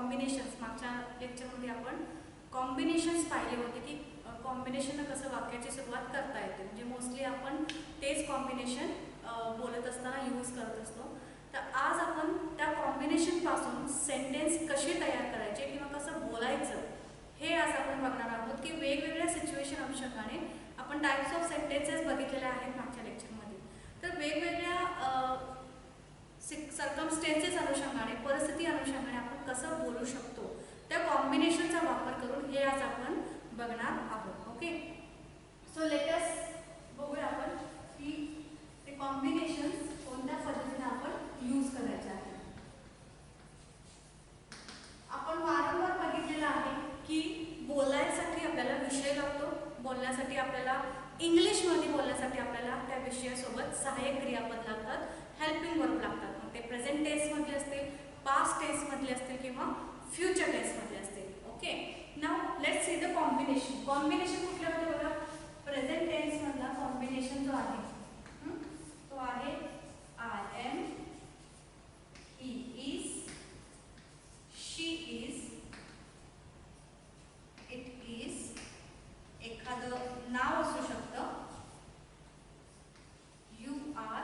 Combinations, मागच्या लेक्चरमध्ये आपण कॉम्बिनेशन्स पाहिले होते की कॉम्बिनेशननं कसं वाक्याची सुरुवात करता येते. म्हणजे मोस्टली आपण तेच कॉम्बिनेशन बोलत असताना यूज करत असतो. तर आज आपण त्या कॉम्बिनेशनपासून सेंटेन्स कसे तयार करायचे किंवा कसं बोलायचं हे आज आपण बघणार आहोत की वेगवेगळ्या सिच्युएशन अनुषंगाने आपण टाईप्स ऑफ सेंटेन्सेस बघितलेले आहेत मागच्या लेक्चरमध्ये. तर वेगवेगळ्या सर्कमस्टेन्सेस अनुषंगाने, परिस्थिती अनुषंगाने आपण कसं बोलू शकतो त्या कॉम्बिनेशनचा वापर करून हे आज आपण बघणार आहोत. ओके, सो लेट अस बघूया आपण की ते कॉम्बिनेशन्स कोणत्या पद्धतीने आपण यूज करायचे आहे. आपण वारंवार बघितलेलं आहे की बोलायसाठी आपल्याला विषय लागतो, बोलण्यासाठी आपल्याला इंग्लिशमध्ये बोलण्यासाठी आपल्याला त्या विषयासोबत सहाय्यक क्रियापद लागतात, हेल्पिंग वर्ब लागतात. मग ते प्रेझेंट टेन्समधले असतील, पास्ट टेन्समधले असतील किंवा फ्युचर टेन्समधले असतील. Okay, now let's see the combination. Combination कुठले होते बघा. प्रेझेंट टेन्समधला कॉम्बिनेशन जो आहे तो आहे I am, he is, she is, it is, एखादं नाव असू शकतं, you are,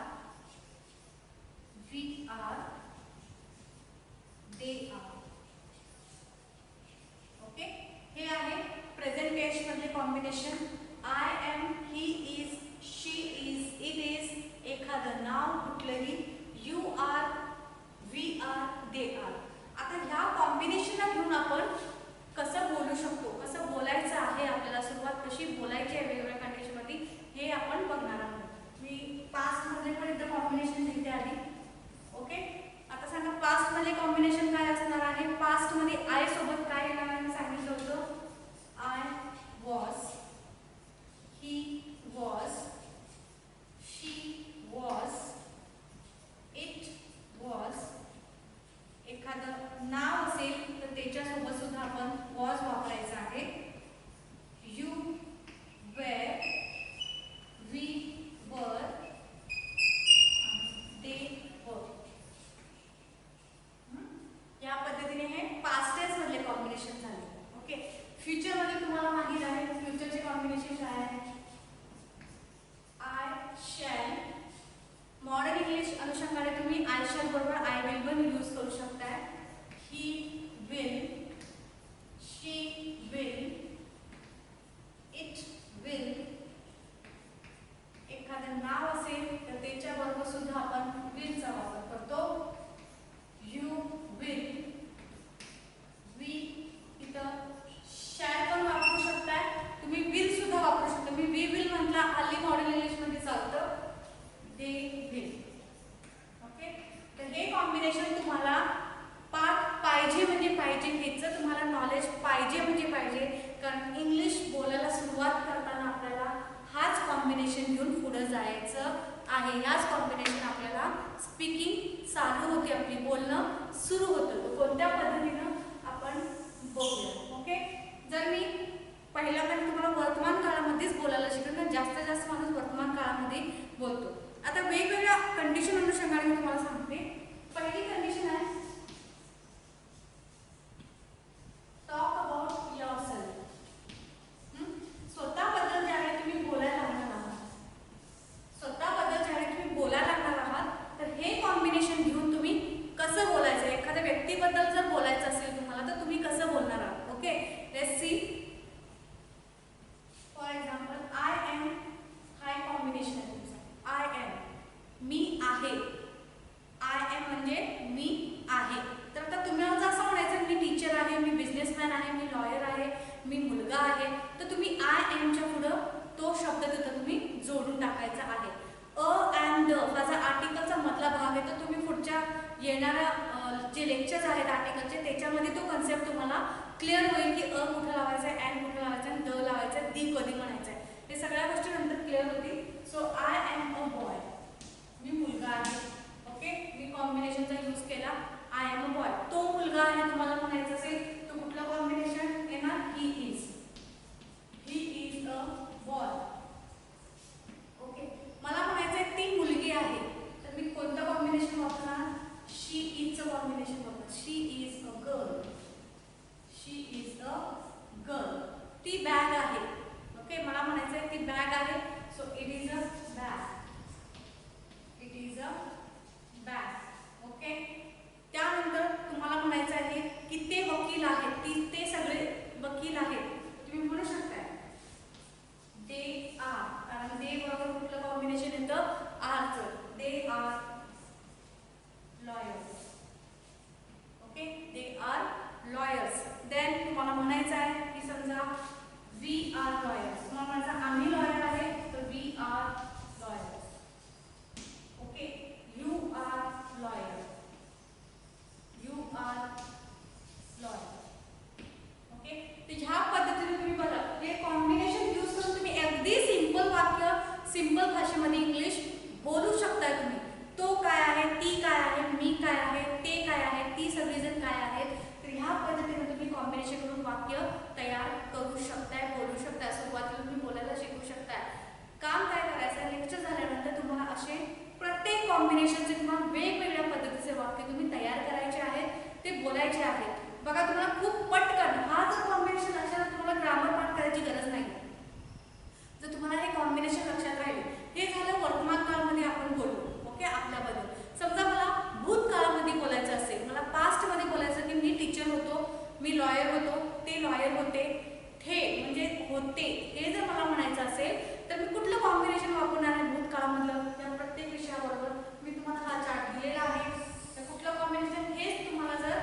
we are, they are. Okay, हे आहे प्रेझेंट टेन्स मधले combination. I am, he is, she is, it is, एखादं नाव कुठलंही, you are, we are, they are. आता ह्या कॉम्बिनेशनला घेऊन आपण कसं बोलू शकतो, कसं बोलायचं आहे, आपल्याला सुरुवात कशी बोलायची आहे वेगवेगळ्या कंडिशनमध्ये हे आपण बघणार आहोत. मी पास्ट मध्ये पण एकदा कॉम्बिनेशन लिहिते आधी. ओके, आता सांगा पास्ट मध्ये कॉम्बिनेशन काय असणार आहे. पास्ट मध्ये आय सोबत काय येणार आहे सांगितलं होतं. I was, he was, she was, it was. एखादं नाव असेल तर त्याच्यासोबत सुद्धा आपण वॉज वापरायचं आहे. यू वेर, वी वर, दे वर. या पद्धतीने हे पास्ट टेन्स मधले कॉम्बिनेशन झाले. ओके, फ्युचर मध्ये तुम्हाला माहित आहे फ्युचरचे कॉम्बिनेशन काय आहे. I shall. मॉडर्न इंग्लिश अनुषंगाने तुम्ही आय शॅल बरोबर आय विल पण यूज करू शकताय. He will, she will, it will. एखादं नाव असेल तर त्याच्या बरोबर सुद्धा आपण विलचा वापर करतो. यू विल, वी, इथं शॅल पण वापरू शकताय तुम्ही, विल सुद्धा वापरू शकता. मी वी विल म्हटला हल्ली मॉडर्न इंग्लिश मध्ये चालतं. They will. ओके, तर हे कॉम्बिनेशन तुम्हाला पाठ पाहिजे म्हणजे पाहिजे, हेच तुम्हाला नॉलेज पाहिजे म्हणजे पाहिजे. कारण इंग्लिश बोलायला सुरुवात करताना आपल्याला हाच कॉम्बिनेशन घेऊन पुढे जायचं आहे. याच कॉम्बिनेशन आपल्याला स्पीकिंग चालू होते, आपली बोलणं सुरू होतं. तो कोणत्या पद्धतीनं आपण बघूया. ओके, जर मी पहिल्यापर्यंत तुम्हाला वर्तमान काळामध्येच बोलायला शिकवलं, जास्तीत जास्त माणूस वर्तमान काळामध्ये बोलतो. आता वेगवेगळ्या कंडिशन अनुषंगाने मी तुम्हाला सांगते. पहिली कंडिशन आहे टॉक अबाउट योरसेल्फ. स्वतःबद्दल ज्यावेळी तुम्ही बोलायला लागणार आहात, स्वतःबद्दल ज्यावेळी तुम्ही बोलायला लागणार आहात तर हे कॉम्बिनेशन घेऊन तुम्ही कसं बोलायचं. एखाद्या व्यक्तीबद्दल जर बोलायचं असेल तुम्हाला तर तुम्ही कसं बोलणार आहात. Okay, let's see. For example I am, हाय कॉम्बिनेशन आहे तुमचं. आय एम, मी आहे. आय एम म्हणजे मी आहे. तर आता तुम्हाला जर असं म्हणायचं मी टीचर आहे, मी बिझनेसमॅन आहे, मी लॉयर आहे, मी मुलगा आहे, तर तुम्ही आय एमच्या पुढं तो शब्द तिथं तुम्ही जोडून टाकायचा आहे. अ एंड द हा जर आर्टिकलचा मधला भाग आहे तर तुम्ही पुढच्या येणाऱ्या जे लेक्चर्स आहेत आर्टिकलचे त्याच्यामध्ये तो कन्सेप्ट तुम्हाला क्लिअर होईल की अ कुठं लावायचा आहे, एंड कुठं लावायचं आहे, द लावायचं आहे, दी कधी म्हणायचं आहे. हे सगळ्या गोष्टी नंतर क्लिअर होतील. So I am a boy, मी मुलगा आहे. ओके, मी कॉम्बिनेशनचा यूज केला. आय एम अ बॉय, तो मुलगा आहे तुम्हाला म्हणायचं असेल तर कुठलं कॉम्बिनेशन येणार. He is, he is a boy. Okay, मला म्हणायचं आहे ती मुलगी आहे तर मी कोणतं कॉम्बिनेशन वापरणार. शी इजचं कॉम्बिनेशन वापरणार. शी इज अ गर्ल. शिकून वाक्य तयार करू शकताय, बोलू शकताय, सुरुवातीला तुम्ही बोलायला शिकू शकताय. काम काय करायचं, लेक्चर झाल्यानंतर तुम्हाला असे प्रत्येक कॉम्बिनेशनचे किंवा वेगवेगळ्या पद्धतीचे वाक्य तुम्ही तयार करायचे आहेत, ते बोलायचे आहेत. बघा तुम्हाला खूप पटकन हा जर कॉम्बिनेशन लक्षात, तुम्हाला ग्रामर पाठ करायची गरज नाही. जर तुम्हाला हे कॉम्बिनेशन लक्षात राहील, हे झालं वर्तमान काळामध्ये आपण बोललो. ओके, आपल्याबद्दल. समजा मला भूतकाळामध्ये बोलायचं असेल, मला पास्ट मध्ये बोलायचं की मी टीचर होतो, मी लॉयर होतो, ते लॉयर होते, थे म्हणजे होते, हे जर मला म्हणायचं असेल तर मी कुठलं कॉम्बिनेशन वापरणार आहे भूतकाळामधलं. त्या प्रत्येक विषयाबरोबर मी तुम्हाला हा चार्ट दिलेला आहे. तर कुठलं कॉम्बिनेशन हेच तुम्हाला जर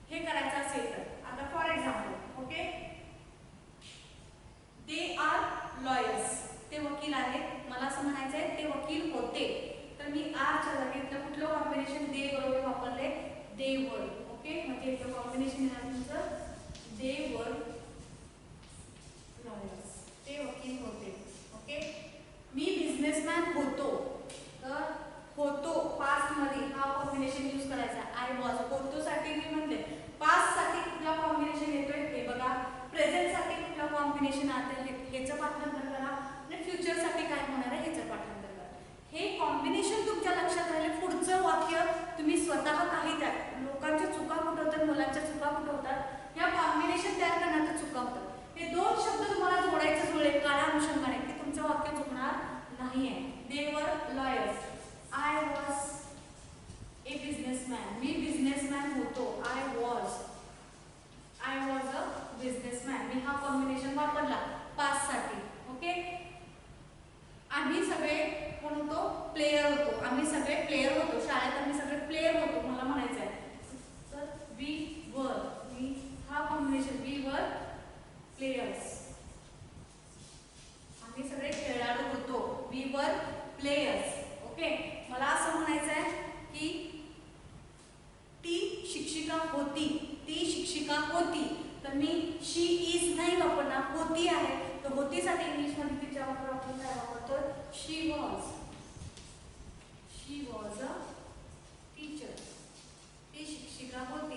हे करायचं असेल तर, आता for example, okay, they are lawyers, ते वकील आहेत. मला असं म्हणायचं आहे ते वकील होते, तर मी आरच्या जागी इथलं कुठलं कॉम्बिनेशन दे बरोबर वापरले, दे वर. ओके, म्हणजे इथलं कॉम्बिनेशन आहे तुमचं दे वर लॉयर्स, ते वकील होते. ओके, मी बिझनेसमॅन होतो, तर होतो पास्ट मध्ये हा कॉम्बिनेशन यूज करायचा. आय वॉज, होतो साठी मी म्हणले, पास्ट साठी कुठला कॉम्बिनेशन येतोय हे बघा, प्रेझेंट साठी कुठला कॉम्बिनेशन आहे हेचं पाठांतर करा, आणि फ्युचर साठी काय होणार आहे हेचं पाठांतर करा. हे कॉम्बिनेशन तुमच्या लक्षात राहिले, पुढचं वाक्य तुम्ही स्वतः काही द्या. लोकांच्या चुका कुठं होतात, मुलांच्या चुका कुठं होतात, या कॉम्बिनेशन तयार करण्यात चुका होतात. हे दोन शब्द तुम्हाला जोडायचे जुळले काळा अनुषंगाने की तुमचं वाक्य चुकणार नाहीये. दे वर lawyers, I was a businessman, me businessman होतो, आय वॉज अ बिझनेसमॅन, मी हा कॉम्बिनेशन वापरला पास्ट साठी. ओके, आम्ही सगळे कोण होतो, प्लेयर होतो, आम्ही सगळे प्लेयर होतो, शाळेत आम्ही सगळे प्लेयर होतो मला म्हणायचं आहे. तर वी वर, मी हा कॉम्बिनेशन वी वर प्लेयर्स, आम्ही सगळे खेळाडू होतो, वी वर प्लेयर्स. ओके, मला असं म्हणायचं आहे की ती शिक्षिका होती, ती शिक्षिका होती, तर मी शी इज नाही वापरणार, होती आहे. तर होतीसाठी इंग्लिश मध्ये तिच्या वापर आपण काय वापरतो, शी वॉज अ टीचर, ती शिक्षिका होती.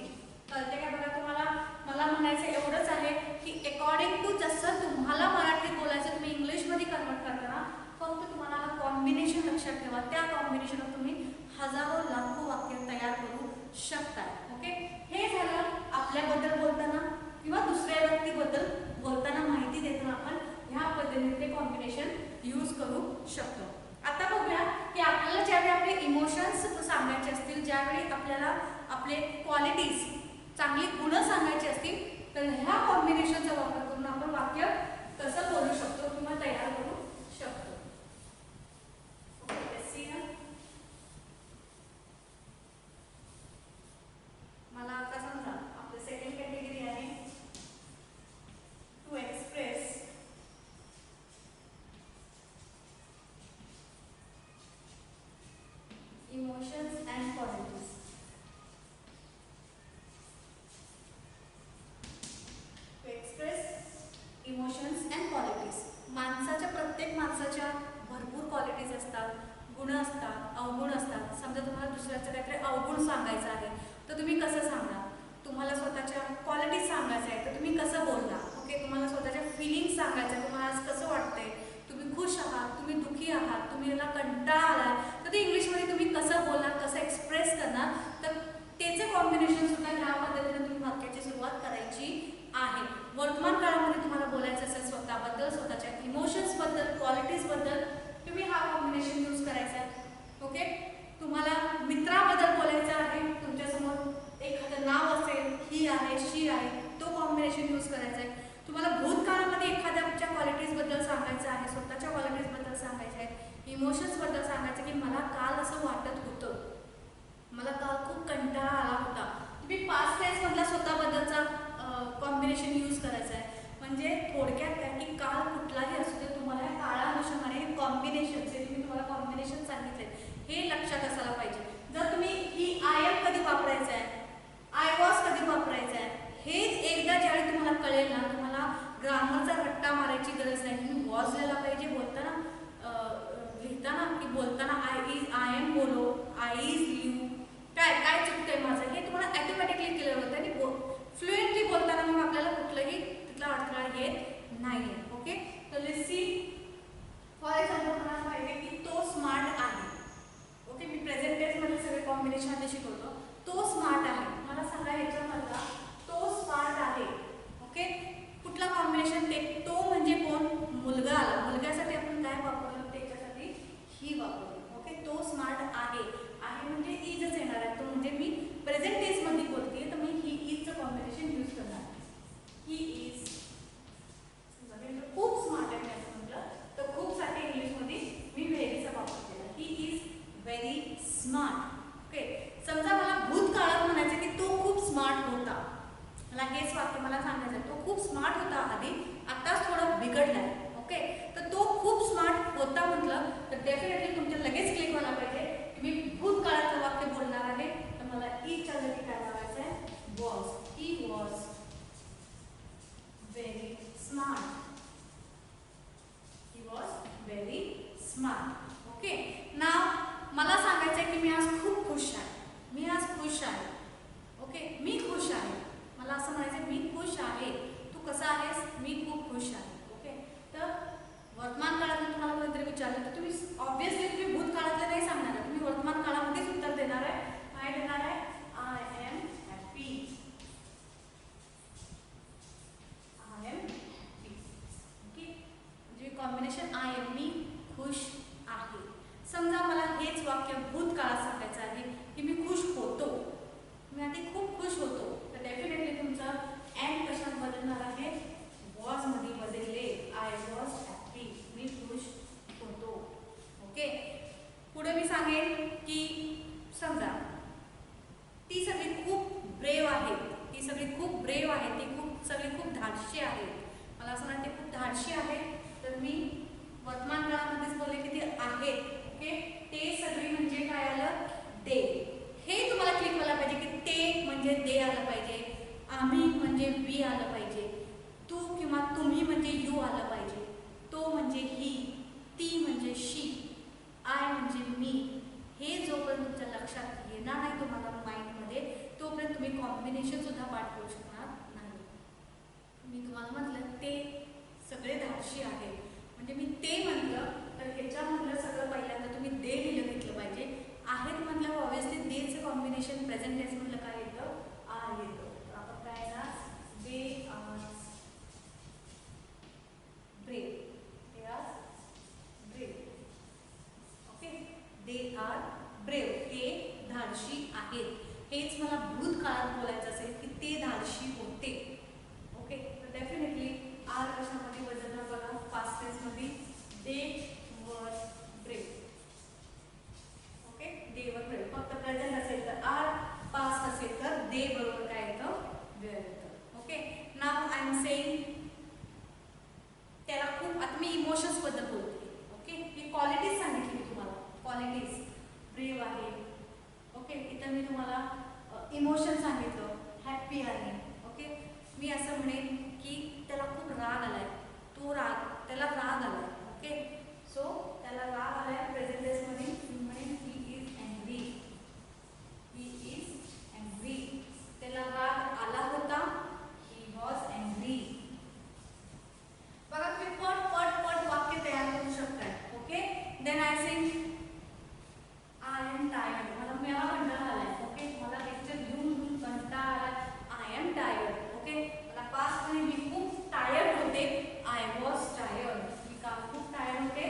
कळते का बघा तुम्हाला. मला म्हणायचं एवढंच आहे की अकॉर्डिंग टू जसं तुम्हाला मराठीत बोलायचं तुम्ही इंग्लिश मध्ये कन्वर्ट करताना फक्त तुम्हाला हा कॉम्बिनेशन लक्षात ठेवा. त्या कॉम्बिनेशनवर तुम्ही हजारो लाखो वाक्य तयार करू शकता. ओके, हे झालं आपल्याबद्दल बोलताना किंवा दुसऱ्या व्यक्तीबद्दल बोलताना माहिती देताना आपण ह्या पद्धतीने ते कॉम्बिनेशन यूज करू शकतो. आता बघूया की आपल्याला ज्यावेळी आपले इमोशन्स सांगायचे असतील, ज्यावेळी आपल्याला आपले क्वालिटीज चांगली गुण सांगायची असतील, तर ह्या कॉम्बिनेशनचा वापर करून आपण वाक्य कसं बोलू शकतो किंवा तयार करू शकतो. मला आता समजा आपलं सेकंड कॅटेगरी आहे to express emotions and qualities. To express emotions and qualities. माणसाच्या, प्रत्येक माणसाच्या भरपूर क्वालिटीज असतात, गुण असतात, अवगुण असतात. समजा तुम्हाला दुसऱ्याचं काहीतरी अवगुण सांगायचं आहे तर तुम्ही कसं सांगणार, तुम्हाला स्वतःच्या क्वालिटीज सांगायचं आहे तर तुम्ही कसं बोलणार. ओके, तुम्हाला स्वतःच्या फिलिंग्स सांगायचं, तुम्हाला आज कसं वाटतंय, तुम्ही खुश आहात, तुम्ही दुःखी आहात, तुम्ही याला कंटाळा आलाय, तर ते इंग्लिशमध्ये तुम्ही कसं बोलणार, कसं एक्सप्रेस करणार, तर त्याचं कॉम्बिनेशन सुद्धा ह्या पद्धतीने तुम्ही वाक्याची सुरुवात करायची आहे. वर्तमान काळामध्ये तुम्हाला बोलायचं असेल स्वतःबद्दल, स्वतःच्या इमोशन्सबद्दल, क्वालिटीजबद्दल, तुम्ही हा कॉम्बिनेशन यूज करायचा आहे. ओके, तुम्हाला मित्राबद्दल बोलायचं आहे, तुमच्यासमोर एखादं नाव असेल, ही आहे, शी आहे, तो कॉम्बिनेशन यूज करायचा आहे. तुम्हाला भूतकाळामध्ये एखाद्याच्या क्वालिटीजबद्दल सांगायचं आहे, स्वतःच्या क्वालिटीजबद्दल सांगायचं आहे, इमोशन्सबद्दल सांगायचं की मला काल असं वाटत होतं, मला काल खूप कंटाळा आला होता. तुम्ही पास्ट टेन्स मधला स्वतःबद्दलचा कॉम्बिनेशन यूज करायचं आहे. म्हणजे थोडक्यात काय की काळ कुठलाही असू दे, तुम्हाला काळा अनुषंगाने कॉम्बिनेशन जे तुम्ही तुम्हाला कॉम्बिनेशन सांगितले हे लक्षात असायला पाहिजे. जर तुम्ही मला हेच वाक्य मला सांगायचं आहे. तो खूप स्मार्ट होता आधी, आताच थोडं बिघडलाय. ओके, तर तो खूप स्मार्ट होता म्हटलं तर डेफिनेटली तुमच्या लगेच क्लिक व्हायला पाहिजे की मी भूतकाळाचं वाक्य बोलणार आहे. तर मला ईच्या जागी काय लावायचं आहे, was. He was very smart. He was very smart. Okay, नाव मला सांगायचं आहे की मी आज खूप खुश आहे. मी आज खुश आहे. ओके, मी खुश आहे. मला असं म्हणायचं मी खुश आहे. तू कसा आहेस? मी खूप खुश आहे. ओके, तर वर्तमान काळात तुम्हाला कोणीतरी विचारलं तर तुम्ही ऑब्व्हियसली तुम्ही भूतकाळातलं नाही सांगणार आहे, तुम्ही वर्तमान काळामध्येच उत्तर देणार आहे. काय देणार आहे? I am happy. I am happy. Okay, म्हणजे कॉम्बिनेशन आय एम, मी खुश आहे. समजा मला हेच वाक्य भूतकाळात सांगायचं आहे की मी खुश होतो. मी आधी खूप खुश होतो. तर डेफिनेटली तुमचं एंड कशात बदलणार आहे? वॉज मध्ये बदलले. I was happy. मी खुश होतो. ओके, पुढे मी सांगेन की समजा ती सगळी खूप ब्रेव आहे. ती सगळी खूप ब्रेव आहे. ती सगळी खूप धाडशी आहे. मला असं म्हणते खूप धाडशी आहे. तर मी वर्तमान काळामध्येच बोलले की ते आहेत. ओके, ते सगळी म्हणजे काय आलं? ते. हे तुम्हाला क्लिक व्हायला पाहिजे की ते म्हणजे दे आलं पाहिजे. आम्ही म्हणजे वी आलं पाहिजे. तू किंवा तुम्ही म्हणजे यू आलं पाहिजे. तो म्हणजे ही, ती म्हणजे शी, आय म्हणजे मी. हे जोपर्यंत तुमच्या लक्षात येणार नाही तुम्हाला माइंडमध्ये, तोपर्यंत तुम्ही कॉम्बिनेशन सुद्धा पाठ करू शकणार नाही. मी तुम्हाला म्हटलं ते सगळे धाडशी आहेत. म्हणजे मी ते म्हटलं तर ह्याच्यामधलं सगळं पहिल्यांदा तुम्ही दे लिहिलं घेतलं पाहिजे. आहेत म्हटलं ऑब्व्हियसली देचं कॉम्बिनेशन प्रेझेंट टेन्स म्हटलं काय येतं? आर येतं. तर आपण काय ना they are brave. They are brave. Okay, they are brave. ते धाडशी आहेत. हेच मला भूतकाळात बोलायचं असेल की ते धाडशी होते. ओके, तर डेफिनेटली आर कशामध्ये बदलणार बघा? पास्ट टेन्समध्ये दे वर ब्रेव. ओके, दे वर ब्रेव. फक्त प्रेझेंट असेल तर आर, पास्ट असेल तर दे बरोबर काय येतं? वेअर येतं. Okay, now I am saying त्याला खूप. आता मी इमोशन्स बद्दल बोलते. ओके, मी क्वालिटीज सांगितली तुम्हाला. क्वालिटीज ब्रेव आहे. ओके, इथं मी तुम्हाला इमोशन सांगितलं, हॅप्पी आहे. ओके, मी असं म्हणेन की त्याला खूप राग आलाय. तो राग, त्याला राग आलाय. ओके, सो त्याला राग आलाय. प्रेझेंट टेन्समध्ये मी म्हणेन he is angry. He is angry. त्याला राग आला होता. He was angry. बघा तुम्ही पट पट पट वाक्य तयार करू शकताय. Okay, then I saying I am tired. मला कंटाळा आलाय. ओके, मला लेक्चर घेऊन कंटाळा आलाय. I am tired. ओके, मला पास्ट मध्ये मी खूप टायर्ड होते. I was tired. मी का खूप टायर्ड होते?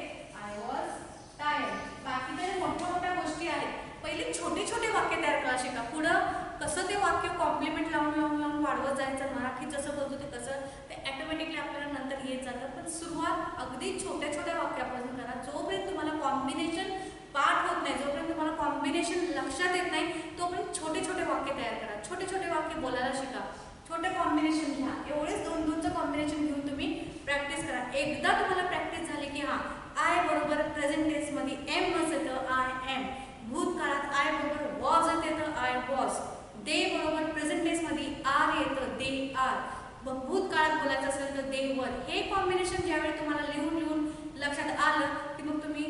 I was tired. बाकी तर मोठ्या मोठ्या गोष्टी आहेत. पहिले छोटे छोटे वाक्य तयार करा शिका. पुढं कसं ते वाक्य कॉम्प्लिमेंट लावून लावून लावून वाढवत जायचं. मराठी जसं बोलतो ते कसं ते ऑटोमॅटिकली आपल्याला नंतर येत जातं. पण सुरुवात अगदी छोट्या छोट्या वाक्यापासून करा. जोपर्यंत तुम्हाला कॉम्बिनेशन पाठ होत नाही, जोपर्यंत तुम्हाला कॉम्बिनेशन लक्षात येत नाही, तोपर्यंत छोटे छोटे वाक्य तयार करा. छोटे छोटे वाक्य बोलायला शिका. छोटे कॉम्बिनेशन घ्या. एवढेच दोन दोनचं कॉम्बिनेशन घेऊन तुम्ही प्रॅक्टिस करा. एकदा तुम्हाला प्रॅक्टिस झाली की हां, आय बरोबर प्रेझेंट टेन्समध्ये एम असेल तर आय एम. भूतकाळात आय बरोबर वॉज येते तर आय वॉज. दे बरोबर प्रेझेंट टेन्समध्ये आर येतं, दे आर. भूतकाळात बोलायचं असेल तर दे वर. हे कॉम्बिनेशन ज्यावेळी तुम्हाला लिहून लिहून लक्षात आलं की मग तुम्ही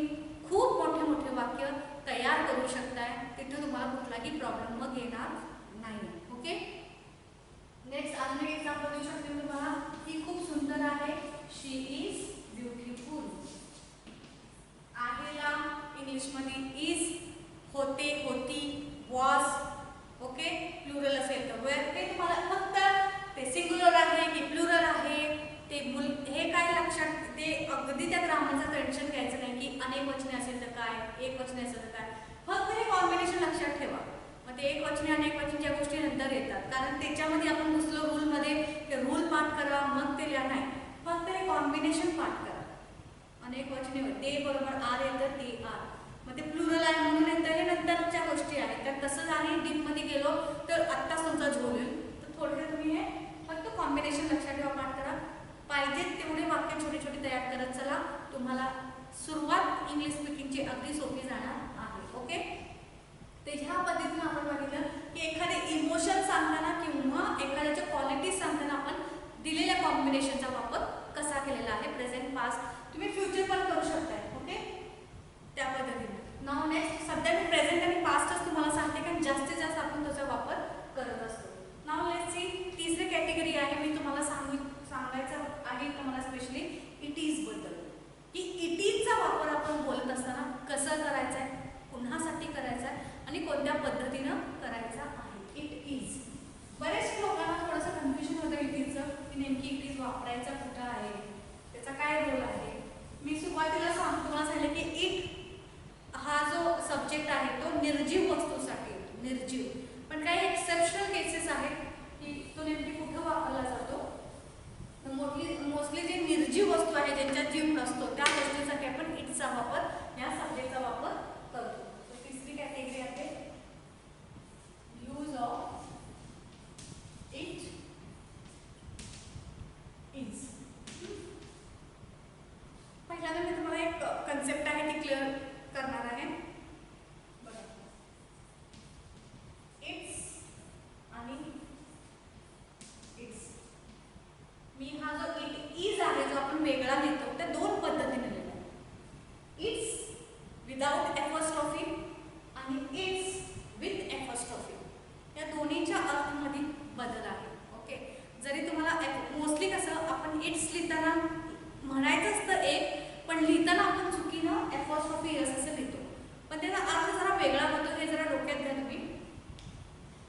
खूप मोठे मोठे वाक्य तयार करू शकताय. तिथे तुम्हाला कुठलाही प्रॉब्लेम मग येणार नाही. ओके, नेक्स्ट अजून एक एक्झाम्पल देऊ शकते मी तुम्हाला. ही खूप सुंदर आहे. She is beautiful. आहेला इंग्लिशमध्ये इज, होते, होती, वॉज. ओके, प्लुरल असेल तर वेअर. ते तुम्हाला फक्त ते सिंग्युलर आहे की प्लुरल आहे ते हे काय लक्षात, ते अगदी त्या ग्रामरचं टेन्शन घ्यायचं नाही की अनेक वचने असेल तर काय, एक वचने असेल तर काय. फक्त हे कॉम्बिनेशन लक्षात ठेवा. मग ते एक वचने अनेक वचनच्या गोष्टी नंतर येतात, कारण त्याच्यामध्ये आपण घुसलो रूलमध्ये. ते रूल पाठ करा मग ते लिहा नाही. फक्त हे कॉम्बिनेशन पाठ करा. अनेक वचने ते बरोबर आर येतं, ते आर. मग ते प्लुरल आहे म्हणून येतं. हे नंतरच्या गोष्टी आहेत. तर तसंच आणि डीपमध्ये गेलो तर आत्ताच तुमचा झोल येईल. तर थोडक्यात तुम्ही हे तयार करत चला. तुम्हाला सुरुवात इंग्लिश स्पीकिंगची अगदी सोपी जाणार आहे. ओके, तर ह्या पद्धतीने आपण बघितलं की एखादे इमोशन सांगताना किंवा एखाद्याच्या क्वालिटीज सांगताना आपण दिलेल्या कॉम्बिनेशनचा वापर कसा केलेला आहे. प्रेझेंट, पास्ट, तुम्ही फ्युचर पण करू शकताय. ओके, त्या पद्धतीने. नाव नेक्स्ट, सध्या मी प्रेझेंट आणि पास्टच तुम्हाला सांगते कारण जास्तीत जास्त आपण त्याचा वापर करत असतो. नाव लेट्स सी, तिसरी कॅटेगरी आहे. मी तुम्हाला सांगायचं आहे तुम्हाला स्पेशली इट इज बद्दल, की इट इजचा वापर आपण बोलत असताना कसं करायचा आहे, कुणासाठी करायचा आहे आणि कोणत्या पद्धतीनं करायचा आहे. इट इज, बरेच लोकांना थोडंसं कन्फ्युजन होतं इट इजचं, की नेमकी इट इज वापरायचा कुठं आहे, त्याचा काय रोल आहे. मी सुरुवातीला तुम्हाला सांगितलं की इट हा जो सब्जेक्ट आहे तो निर्जीव वस्तूसाठी येतो, निर्जीव. पण काही एक्सेप्शनल केसेस आहेत की तो नेमकी कुठं वापरला जातो. मोस्टली जे निर्जीव वस्तू आहे ज्यांच्यात जीव नसतो त्या गोष्टीसाठी आपण इटचा वापर, या सब्जेक्टचा वापर करतो. तिसरी कॅटेगरी आहे यूज ऑफ इट इज. पहिल्यांदा मी तुम्हाला एक कन्सेप्ट आहे ती क्लिअर करणार आहे. बघा, इट्स आणि इट्स. मी हा जो इट इज आहे जो आपण वेगळा लिहितो त्या दोन पद्धतीने लिहिला. इट्स विदाउट एपॉस्ट्रॉफी आणि इट्स विथ एपॉस्ट्रॉफी, या दोन्हीच्या अर्थामध्ये बदल आहे. ओके, जरी तुम्हाला मोस्टली कसं आपण इट्स लिहिताना म्हणायचं असतं एक, पण लिहिताना आपण चुकीनं एपॉस्ट्रॉफी एस असं लिहितो, पण त्याचा अर्थ जरा वेगळा होतो. हे जरा डोक्यात घ्या तुम्ही.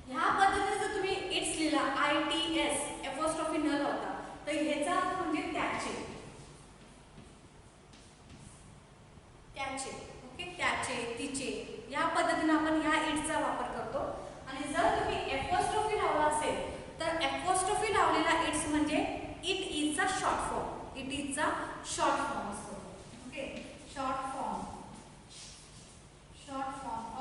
ह्या पद्धतीने जर तुम्ही इट्स लिहिला ITS एपॉस्ट्रॉफी न लावता, तर ह्याचा अर्थ म्हणजे त्याचे, त्याचे. ओके, त्याचे, तिचे, या पद्धतीने आपण ह्या इट्सचा वापर करतो. आणि जर तुम्ही एपॉस्ट्रॉफी लावला असेल तर एपॉस्ट्रॉफी लावलेला इट्स म्हणजे इट इजचा शॉर्ट फॉर्म, इट इजचा शॉर्ट फॉर्म असतो. Okay, short form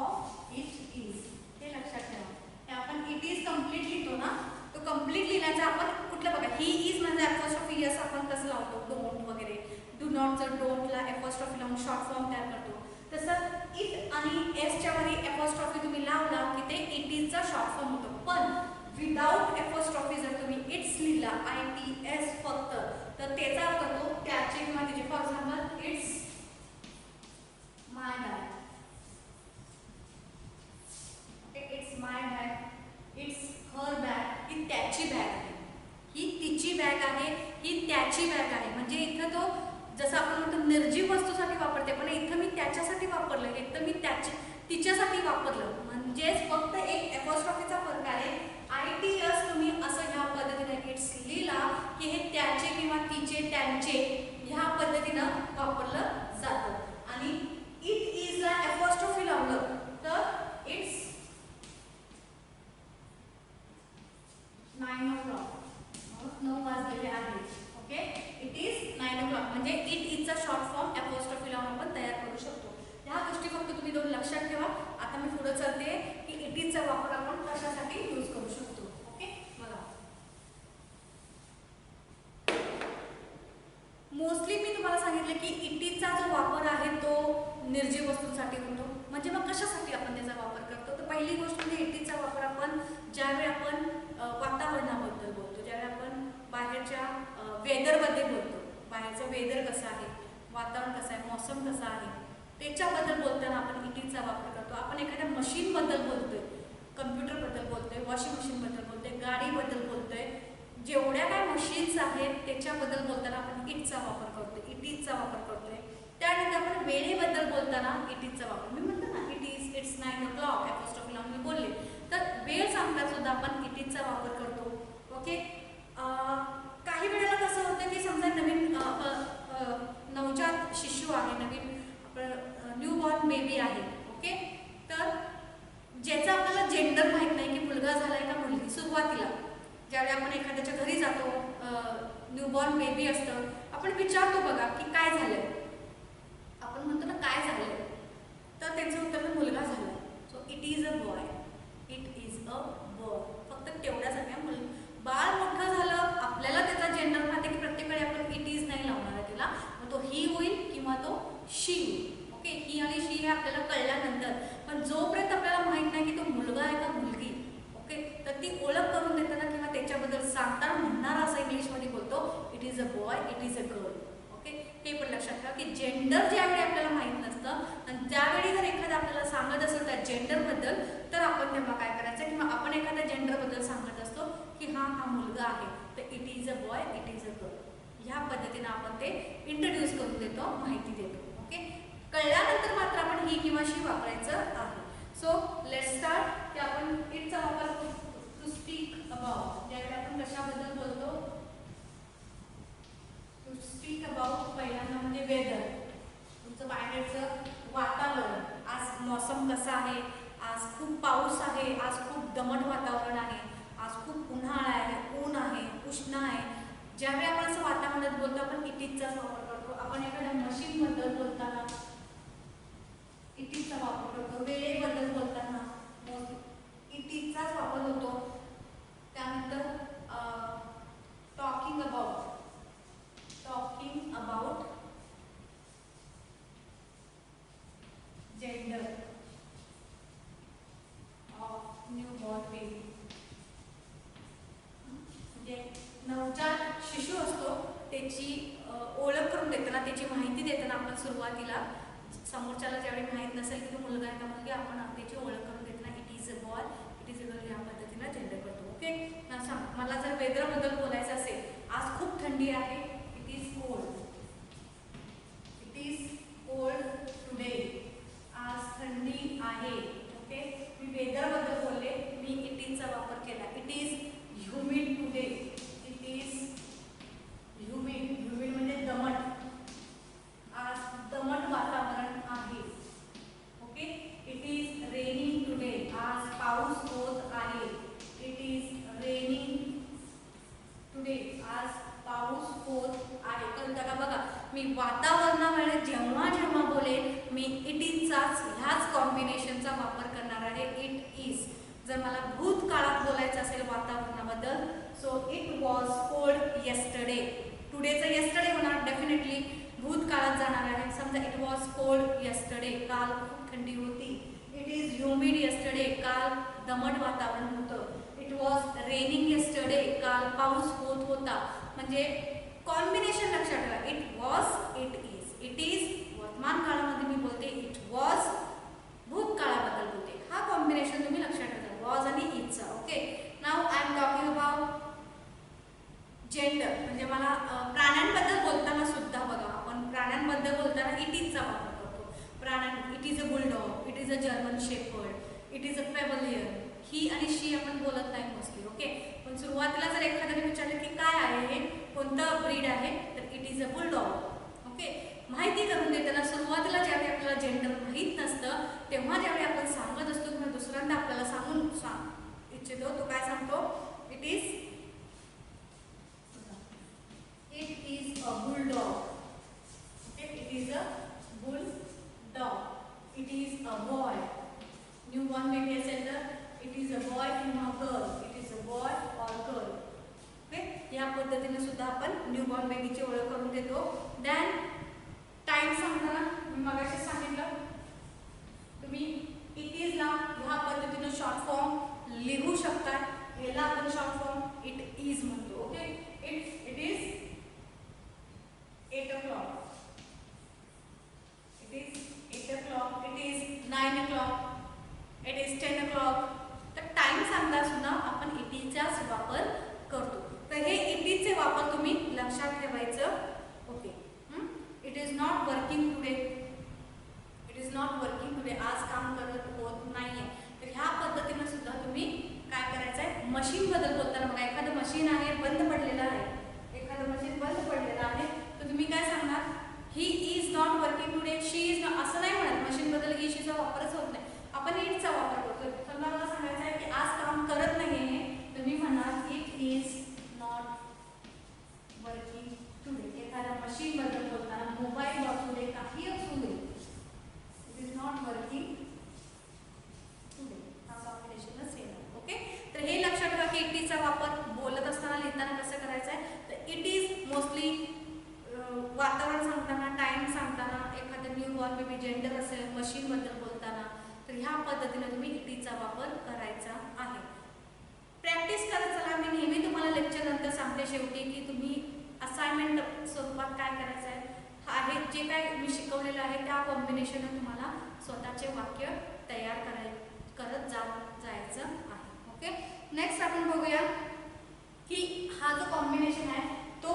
of it is, हे लक्षात ठेवा. हे आपण इट इज कम्प्लीट लिहितो ना, तो कम्प्लीट लिहिण्याचा आपण कुठलं बघा, ही इज म्हणजे एपॉस्ट्रॉफी एस आपण कसं लावतो, डोंट वगैरे, डू नॉट, जर डोंटला एपॉस्ट्रॉफी लावून शॉर्ट फॉर्म तयार करतो, तसं इट आणि एसच्या वरी एपॉस्ट्रॉफी तुम्ही लावला की ते इट इजचा शॉर्ट फॉर्म होतो. पण विदाउट एपॉस्ट्रॉफी जर तुम्ही इट्स लिहिला ITS फक्त, तर त्याचा अर्थ होतो त्याचे किंवा तिचे. For example, it's my bag, it's my bag, it's her bag, ही त्याची बॅग आहे, ही तिची बॅग आहे, ही त्याची बॅग आहे. म्हणजे इथं तो जसं आपण म्हणतो निर्जीव वस्तूसाठी वापरते, पण इथं मी त्याच्यासाठी वापरलं, इथं मी तिच्यासाठी वापरलं. म्हणजेच फक्त एक एपॉस्ट्रॉफीचा फरक आहे. ITS तुम्ही असं ह्या पद्धतीने इट्स लिहिला की हे त्याचे किंवा तिचे, त्यांचे ह्या पद्धतीनं वापरलं जातं. आणि इट इजला एपॉस्ट्रॉफी लावलं तर इट्स 9 o'clock, 9 वाजलेले आहेत. ओके, इट इज 9 o'clock म्हणजे इट इजचा शॉर्ट फॉर्म एपॉस्ट्रॉफी लावून आपण तयार करू शकतो. ह्या गोष्टी फक्त तुम्ही दोन लक्षात ठेवा. आता मी पुढे चलते की इट इजचा वापर आपण कशासाठी यूज करू शकतो. ओके, बघा, मोस्टली मी तुम्हाला सांगितलं की इट इजचा जो वापर आहे तो निर्जीव वस्तूंसाठी होतो. म्हणजे मग कशासाठी आपण त्याचा वापर करतो, तर पहिली गोष्ट म्हणजे इट इजचा वापर आपण ज्यावेळी आपण वातावरणाबद्दल बोलतो, ज्यावेळी आपण बाहेरच्या वेदरबद्दल बोलतो, बाहेरचं वेदर कसं आहे, वातावरण कसं आहे, मौसम कसा आहे, त्याच्याबद्दल बोलताना आपण इट इजचा वापर करतो. आपण एखाद्या मशीनबद्दल बोलतोय, कम्प्युटरबद्दल बोलतोय, वॉशिंग मशीनबद्दल बोलतोय, गाडीबद्दल बोलतोय, जेवढ्या काय मशीन्स आहेत त्याच्याबद्दल बोलताना आपण इटचा वापर करतोय, इट इजचा वापर करतोय. त्यानंतर आपण वेळेबद्दल बोलताना इट इजचा वापर, मी म्हणतो ना it is, it's 9 o'clock apostrophe लावून मी बोलले, तर वेळ सांगताना सुद्धा आपण इट इजचा वापर करतो. ओके, काही वेळेला कसं होतं की समजा नवीन नवजात शिशु आहे, नवीन न्यूबॉर्न बेबी आहे. ओके, तर ज्याचं आपल्याला जेंडर माहीत नाही की मुलगा झालाय का मुलगी. सुरुवातीला ज्यावेळी आपण एखाद्याच्या घरी जातो, न्यूबॉर्न बेबी असतं, आपण विचारतो बघा की काय झालंय, आपण म्हणतो ना काय झालंय, तर त्यांचं उत्तर मुलगा झाला. So it is a boy, it is a boy, फक्त तेवढ्यासाठी. बाळ मोठं झालं, आपल्याला त्याचा जेंडर माहिती की प्रत्येक वेळी आपण इट इज नाही लावणार आहे तिला, पद्धतीने आपण ते इंट्रोड्यूस करून देतो, माहिती देतो. ओके, कळल्यानंतर मात्र आपण ही किंवा शी वापरायचं आहे. सो लेट्स स्टार्ट की आपण इटचा वापर टू स्पीक अबाउट. ज्यावेळी आपण कशाबद्दल बोलतो, टू स्पीक अबाउट पहिल्यांदा म्हणजे वेदर, तुमचं बाहेरचं वातावरण. आज मौसम कसा आहे, आज खूप पाऊस आहे, आज खूप दमट वातावरण आहे, आज खूप उन्हाळा आहे, ऊन आहे, उष्ण आहे. ज्यावेळी आपण असं वातावरणात बोलतो आपण इटीचाच वापर करतो. आपण एखाद्या मशीनबद्दल बोलताना इटीचा वापर करतो. वेळेबद्दल बोलताना इटीचाच वापर होतो. त्यानंतर talking about gender of newborn baby. म्हणजे नवजात शिशु असतो त्याची ओळख करून देताना, त्याची माहिती देताना आपण सुरुवातीला समोरच्याला ज्यावेळी माहीत नसेल की तो मुलगा आहे का मुलगी, आपण त्याची ओळख करून देताना it is a boy, it is a girl या पद्धतीने जेंडर करतो. ओके, सांग मला जर वेदरबद्दल बोलायचं असेल, आज खूप थंडी आहे, it is cold, it is cold today, आज थंडी आहे. ओके, मी वेदरबद्दल बोलले, मी इट इजचा वापर केला. It is humid today, it is humid म्हणजे दमट, आज दमट वातावरण आहे. Okay, it is raining today, आज पाऊस होत आहे. इट इज रेनिंग टुडे, आज पाऊस होत आहे. कळतं का? बघा, मी वातावरणामुळे जेव्हा जेव्हा बोलेन मी इट इजचाच ह्याच कॉम्बिनेशनचा वापर करणार आहे, इट इज. जर मला भूतकाळात बोलायचं असेल वातावरणाबद्दल, so it was cold yesterday. टुडेचं येस्टरडे होणार, डेफिनेटली भूतकाळात जाणार आहे. समजा इट वॉज कोल्ड येस्टरडे, काल खूप थंडी होती. इट इज ह्युमिड येस्टरडे, काल दमट वातावरण होतं. इट वॉज रेनिंग येस्टरडे, काल पाऊस होत होता. म्हणजे कॉम्बिनेशन लक्षात ठेवा, it was, it is. It is वर्तमान काळामध्ये मी बोलते, इट वॉज भूतकाळाबद्दल बोलते. हा कॉम्बिनेशन तुम्ही लक्षात ठेवा, वॉज आणि इजचा. Okay, now I am talking about gender. म्हणजे मला प्राण्यांबद्दल बोलताना सुद्धा बघा, आपण प्राण्यांबद्दल बोलताना इट इजचा वापर करतो. It is a bulldog, it is a German shepherd, it is a pavilion. He आणि शी आपण बोलत नाही मोस्टली. ओके, पण सुरुवातीला जर एखाद्याने विचारलं की काय आहे हे, कोणतं ब्रीड आहे, तर it is a bulldog. Okay, माहिती करून देताना सुरुवातीला ज्यावेळी आपल्याला जेंडर माहीत नसतं, तेव्हा ज्यावेळी आपण सांगत असतो किंवा दुसऱ्यांदा आपल्याला सांगून इच्छितो, तो काय सांगतो, it is a bulldog. Okay, it is a bulldog. It is a boy. Newborn baby असेल तर it is a boy किंवा girl. It is a boy or girl. Okay, या पद्धतीने सुद्धा आपण न्यूबॉर्न बेबीची ओळख करून देतो. देन टाइम सांगताना मी मगाशी सांगितलं, तुम्ही इट इज ला ह्या पद्धतीने शॉर्ट फॉर्म लिहू शकता. याला आपण शॉर्ट फॉर्म इट इज म्हणतो. Okay, it is 8 o'clock. It is 8 o'clock. It is 9 o'clock. It is 10 o'clock. तर टाइम सांगता सुद्धा आपण इट इजचाच वापर करतो. तर हे इट इजचे वापर तुम्ही लक्षात ठेवायचं. Okay, it is not working today, it is not working today, आज काम करत होत नाहीये. तर ह्या पद्धतीने सुद्धा तुम्ही काय करायचं आहे, मशीन बद्दल बोलताना बघा, एखादं मशीन आहे बंद पडलेलं आहे, एखादं मशीन बंद पडलेलं आहे, तुम्ही काय सांगणार, he is not working today, she is not. असं नाही म्हणत, मशीन बद्दल ही शीचा वापरच होत नाही, आपण इटचा वापर करतो. समजा मला सांगायचं आहे की आज काम करत नाहीये, तुम्ही म्हणणार it is not working today. एखाद्या मशीन बद्दल बोलताना, मोबाईल असू दे, काही असू दे, it is not working today. हा कॉम्बिनेशन सेम. ओके, तर हे लक्षात ठेवा की इट इजचा वापर बोलत असताना लिहिताना कसं करायचं आहे. तर इट इज मोस्टली वातावरण सांगताना, टाइम सांगताना, एखादं न्यूबॉर्न बेबी जेंडर असेल, मशीन बद्दल बोलताना, तर ह्या पद्धतीने तुम्ही इट इजचा वापर करायचा आहे. प्रॅक्टिस करत चला. मी नेहमी तुम्हाला लेक्चर नंतर सांगते शेवटी की तुम्ही असाइनमेंट स्वरूपात काय करायचं आहे, जे काय मी शिकवलेलं आहे त्या कॉम्बिनेशनने तुम्हाला स्वतःचे वाक्य तयार करत जायचं आहे. ओके, नेक्स्ट आपण बघूया की हा जो कॉम्बिनेशन आहे तो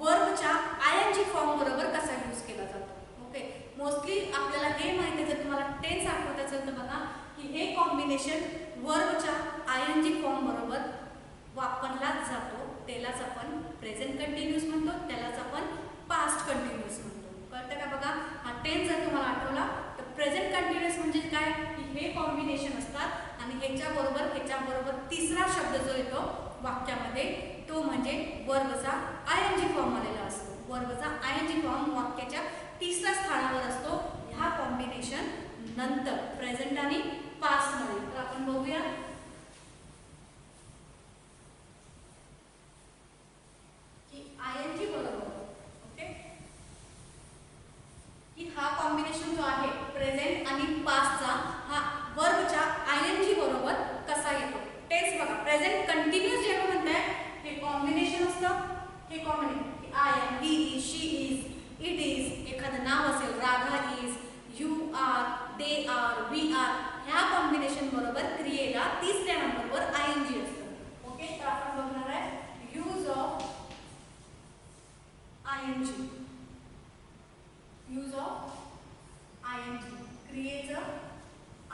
वर्बच्या आयएनजी फॉर्म बरोबर कसा यूज केला जातो. ओके, मोस्टली आपल्याला हे माहिती आहे, जर तुम्हाला टेन्स आठवत असेल तर बघा की हे कॉम्बिनेशन वर्बच्या आयएनजी फॉर्म बरोबर वापरला जातो. त्यालाच आपण प्रेझेंट कंटिन्यूअस म्हणतो, त्यालाच आपण पास्ट कंटिन्यूअस म्हणतो. कळतं का? बघा हा टेन्स जर तुम्हाला आठवला तर प्रेझेंट कंटिन्यूअस म्हणजे काय की हे कॉम्बिनेशन असतात आणि ह्याच्याबरोबर तिसरा शब्द जो येतो वाक्यामध्ये तो म्हणजे वर्बचा आयएनजी फॉर्म आलेला असतो. वर्बचा आयएनजी फॉर्म वाक्याच्या तिसऱ्या स्थानावर असतो ह्या कॉम्बिनेशन नंतर प्रेझेंट आणि पास्ट मध्ये. तर आपण बघूया की आयएनजी बरोबर ओके की हा कॉम्बिनेशन जो आहे प्रेझेंट आणि पास्टचा हा वर्बच्या आयएनजी बरोबर कसा येतो. टेस्ट बघा, प्रेझेंट कंटिन्यूअस जेव्हा म्हणताय हे कॉम्बिनेशन असतं. हे combination I am, he is, she is, it is, एखादं नाव असेल Radha is, you are, they are, we are, ह्या कॉम्बिनेशन बरोबर क्रियेला तिसऱ्या नंबरवर आयएनजी असतं. ओके, तर आपण बघणार आहे use of ING. Use of ING क्रियेचं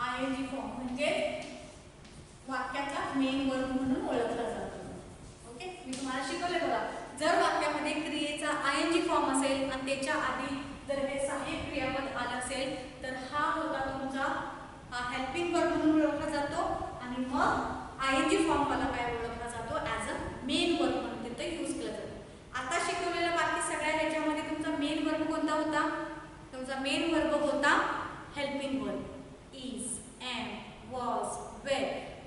आयएनजी फॉर्म म्हणजे वाक्याचा मेन वर्ब म्हणून ओळखला जातो. ओके, मी तुम्हाला शिकवले बघा, जर वाक्यामध्ये क्रियेचा आयएनजी फॉर्म असेल आणि त्याच्या आधी जर हे सहाय्यक क्रियापद आलं असेल तर हा होता तुमचा हेल्पिंग वर्ब म्हणून ओळखला जातो आणि मग आयएनजी फॉर्मवाला काय ओळखला जातो ॲज अ मेन वर्ब म्हणून तिथे यूज केला जातो. आता शिकवलेला बाकी सगळ्या ह्याच्यामध्ये तुमचा मेन वर्ब कोणता होता? तुमचा मेन वर्ब होता helping verb, is, am, was, were.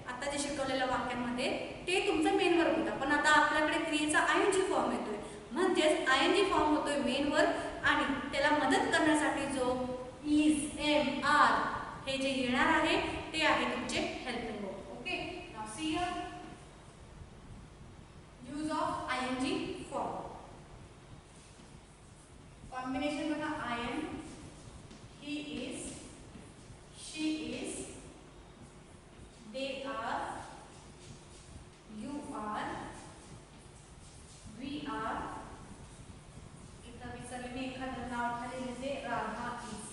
आता जे शिकवलेल्या वाक्यांमध्ये ते तुमचा मेन वर्ब होता, पण आता आपल्याकडे क्रियेचा आयएनजी फॉर्म येतोय म्हणजेच आयएनजी फॉर्म होतोय मेन वर्ब आणि त्याला मदत करण्यासाठी जो इज, एम, आर हे जे येणार आहे ते आहे तुमचे helping verb. Okay, now see here use of ING form. Combination बघा, I am, he is, she is, they are, you are, we are. इथं विसरले मी एखादं नाव खाली जे राधा इज.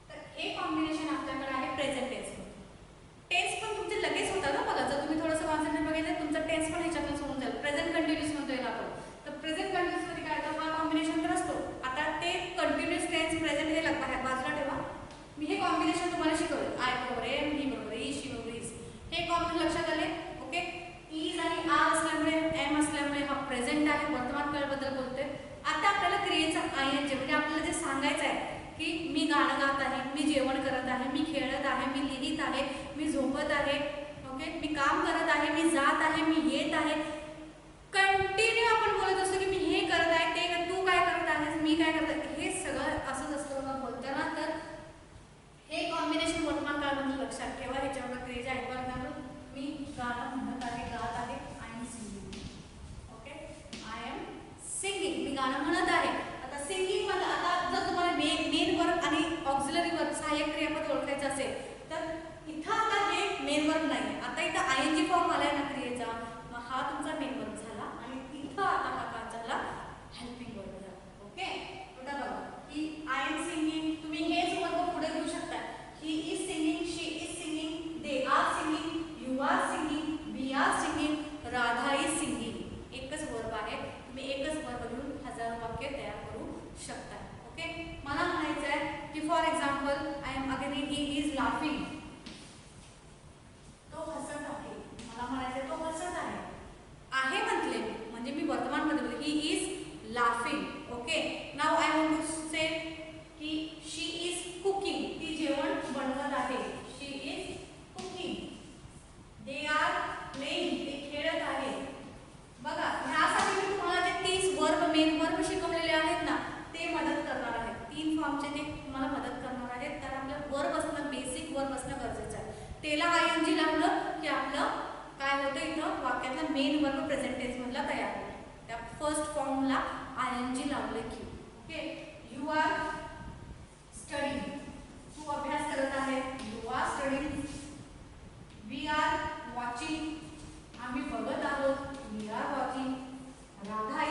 तर हे कॉम्बिनेशन आपल्याकडे आहे प्रेझेंट टेन्स. टेन्स पण तुमचे लगेच होतात ना बघा, जर तुम्ही थोडंसं वाचन बघितलं तुमचा टेन्स पण ह्याच्यातून होऊन जाईल. प्रेझेंट कंटिन्यूअस म्हणतोय ना आपण, तर प्रेझेंट कंटिन्यूअस मध्ये काय तर हा कॉम्बिनेशन तर असतो. आता ते कंटिन्यूअस टेन्स प्रेझेंट हे बाजूला ठेवा. मी हे कॉम्बिनेशन तुम्हाला शिकवलं, आय बरोबर एम, ही बरोबर इज, शी बरोबर इज. हे कॉम्बिनेशन लक्षात आले. ओके, इज आणि आर असल्यामुळे, एम असल्यामुळे हा प्रेझेंट आहे, वर्तमान काळाबद्दल बोलतोय. आता आपल्याला क्रियेचा आयएनजी म्हणजे आपल्याला जे सांगायचं आहे की मी गाणं गात आहे, मी जेवण करत आहे, मी खेळत आहे, मी लिहित आहे, मी झोपत आहे, ओके, मी काम करत आहे, मी जात आहे, मी येत आहे. कंटिन्यू आपण बोलत असतो की मी हे करत आहे, ते तू काय करत आहेस, मी काय करत आहे, हे सगळं असंच असतं बघा बोलताना. तर हे कॉम्बिनेशन वर्तमान काळामध्ये लक्षात ठेवा. ह्याच्यावर क्रियेचे ऐकवा, मी गाणं म्हणत आहे, गात आहे, I am singing. Okay, I am singing, मी गाणं म्हणत आहे. आता सिंगिंग मध्ये आता जर तुम्हाला मेन वर्ब आणि ऑक्झिलरी वर्ब सहाय्यक क्रियापद ओळखायचं असेल तर इथं आता हे मेन वर्ब नाही. आता इथं आयएनजी फॉर्म आलाय ना क्रियेचा, मग हा तुमचा मेन वर्ब झाला आणि इथं आता हा काय झाला हेल्पिंग वर्ब झाला. ओके, आता बघा की आय एम सिंगिंग, तुम्ही हेच वर्ब पुढे घेऊ शकता. He is singing, she is singing, they are singing, you are singing, we are singing, Radha is singing. एकच वर्ब आहे, तुम्ही एकच वर्ब घेऊन हजारो वाक्य तयार करू शकता. ओके, मला म्हणायचं आहे की for example I M again, he is laughing, तो हसत आहे. मला म्हणायचं तो हसत आहे म्हटले म्हणजे मी वर्तमानमध्ये बोलले, he is laughing. Okay, now I want to say की शी इज कुकिंग, ती जेवण बनवत आहे. She is cooking. They are playing, ते खेळत आहे. बघा ह्यासाठी मी तुम्हाला जे 30 वर्ब मेन वर्ब शिकवलेले आहेत ना ते मदत करणार आहेत. 3 फॉर्मचे ते तुम्हाला मदत करणार आहेत. तर आपलं वर्ब असणं, बेसिक वर्ब असणं गरजेचं आहे. त्याला आयएनजी लागलं की आपलं काय होतं इथं वाक्यातला मेन वर्ब प्रेझेंट टेन्स मधला तयार होतो. त्या फर्स्ट फॉर्मला आयएनजी लावलं की. ओके, यू आर स्टडी, तू अभ्यास करत आहे, you are studying. We are watching, आम्ही बघत आहोत, वी आर वॉचिंग. राधा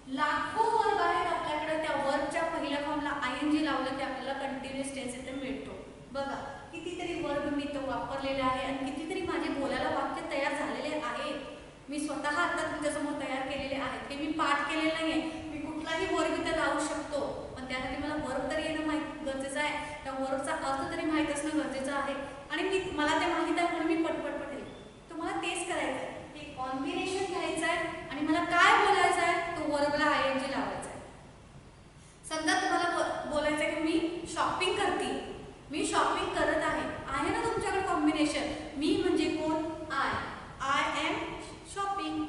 लाखो वर्ब आहेत आपल्याकडे, त्या वर्बच्या पहिल्या फॉर्मला ING लावलं की आपल्याला कंटिन्युअस टेन्स इथे मिळतो. बघा कितीतरी वर्ब मी तो वापरलेले आहे आणि कितीतरी माझे बोलायला वाक्य तयार झालेले आहेत. मी स्वतः आता तुमच्यासमोर तयार केलेले आहेत. ते मी पाठ केलेलं नाहीये. मी कुठलाही वर्ब इथे लावू शकतो, पण त्यासाठी मला वर्ब तरी येणं गरजेचं आहे. त्या वर्बचा अर्थ तरी माहीत असणं गरजेचं आहे आणि मला ते माहीत आहे म्हणून मी पटपट पटेल. तुम्हाला तेच करायचं आहे. हे कॉम्बिनेशन घ्यायचं आहे आणि मला काय बोलायचं आहे, तो वर्बला ING लावायचा आहे. समजा तुम्हाला बोलायचं आहे की मी शॉपिंग करते, मी शॉपिंग करत आहे ना तुमच्याकडे कॉम्बिनेशन. मी म्हणजे कोण? I am shopping.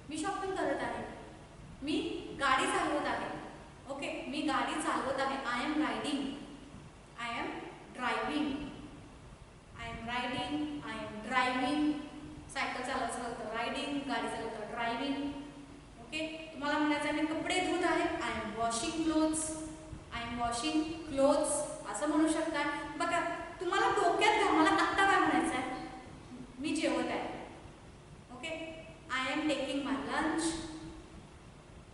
मी शॉपिंग करत आहे. मी गाडी चालवत आहे. ओके, मी गाडी चालवत आहे. I am riding, I am driving, I am riding, I am driving. Cycle चालवायचं होतं रायडिंग, गाडी चालवतं ड्रायव्हिंग. ओके, तुम्हाला म्हणायचं आहे मी कपडे धुत आहे. I am washing clothes, I am washing clothes असं म्हणू शकता. बघा तुम्हाला डोक्यात घ्या, मला आत्ता काय म्हणायचं आहे? मी जेवत आहे. Okay, I am taking my lunch.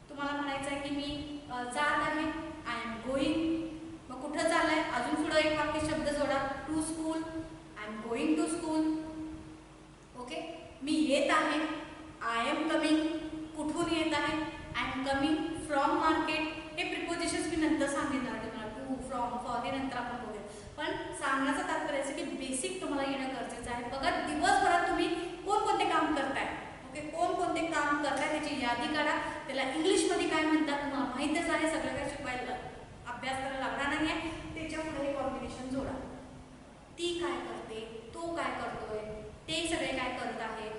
तुम्हाला म्हणायचं आहे की मी जात आहे. I am going. मग कुठं चाललंय? अजून पुढे एक वाक्य शब्द जोडा, to school. I am going to school. Okay, मी येत आहे. I am coming. कुठून येत आहे? I am coming from market. हे प्रिपोजिशन्स मी नंतर सांगेन, टू, फ्रॉम, फॉर हे नंतर आपण बघूया. पण सांगण्याचं तात्पर्य असं की बेसिक तुम्हाला येणं गरजेचं आहे. बघा दिवसभरात तुम्ही कोणकोणते काम करताय. ओके, कोणकोणते काम करताय त्याची यादी काढा. त्याला इंग्लिशमध्ये काय म्हणतात तुम्हाला माहीतच आहे. सगळं काय शिकवायला अभ्यास करायला लागणार नाही आहे. त्याच्या पुढे कॉम्बिनेशन जोडा. ती काय करते, तो काय करतोय, ते सगळे काय करत आहे,